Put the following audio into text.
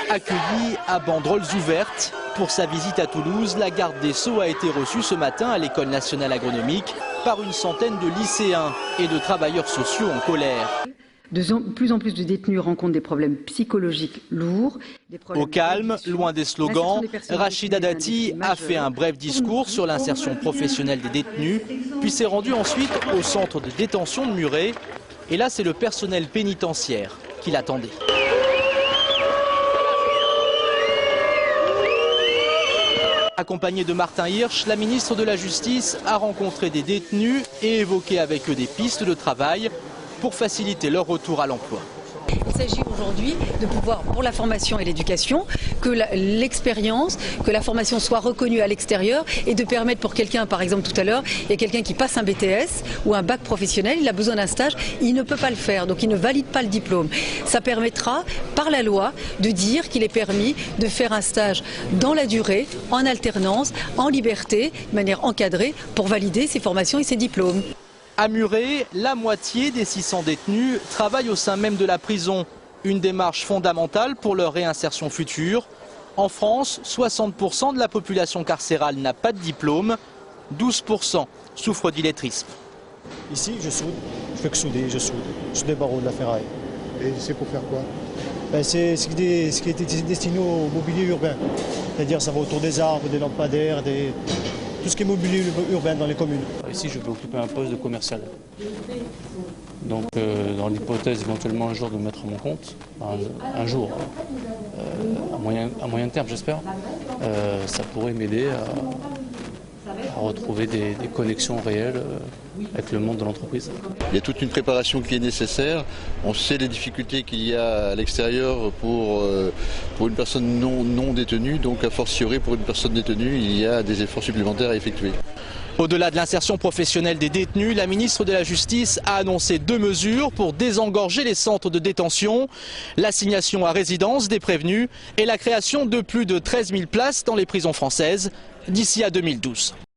Accueillie à banderoles ouvertes. Pour sa visite à Toulouse, la garde des Sceaux a été reçue ce matin à l'École nationale agronomique par une centaine de lycéens et de travailleurs sociaux en colère. De plus en plus de détenus rencontrent des problèmes psychologiques lourds. Au calme, loin des slogans, Rachida Dati a fait un bref discours sur l'insertion professionnelle des détenus, puis s'est rendue ensuite au centre de détention de Muret. Et là, c'est le personnel pénitentiaire qui l'attendait. Accompagnée de Martin Hirsch, la ministre de la Justice a rencontré des détenus et évoqué avec eux des pistes de travail pour faciliter leur retour à l'emploi. Il s'agit aujourd'hui de pouvoir, pour la formation et l'éducation, que l'expérience, que la formation soit reconnue à l'extérieur et de permettre pour quelqu'un, par exemple tout à l'heure, il y a quelqu'un qui passe un BTS ou un bac professionnel, il a besoin d'un stage, il ne peut pas le faire, donc il ne valide pas le diplôme. Ça permettra, par la loi, de dire qu'il est permis de faire un stage dans la durée, en alternance, en liberté, de manière encadrée, pour valider ses formations et ses diplômes. À Muret, la moitié des 600 détenus travaillent au sein même de la prison. Une démarche fondamentale pour leur réinsertion future. En France, 60% de la population carcérale n'a pas de diplôme, 12% souffrent d'illettrisme. Ici, je soude, je fais que souder, je soude des barreaux de la ferraille. Et c'est pour faire quoi? C'est ce qui est destiné au mobilier urbain. C'est-à-dire ça va autour des arbres, des lampadaires, tout ce qui est mobilier urbain dans les communes. Ici, je vais occuper un poste de commercial. Donc, dans l'hypothèse éventuellement un jour de me mettre à mon compte, un jour, à moyen terme j'espère, ça pourrait m'aider à retrouver des connexions réelles avec le monde de l'entreprise. Il y a toute une préparation qui est nécessaire. On sait les difficultés qu'il y a à l'extérieur pour une personne non détenue, donc a fortiori pour une personne détenue, il y a des efforts supplémentaires à effectuer. Au-delà de l'insertion professionnelle des détenus, la ministre de la Justice a annoncé 2 mesures pour désengorger les centres de détention. L'assignation à résidence des prévenus et la création de plus de 13 000 places dans les prisons françaises d'ici à 2012.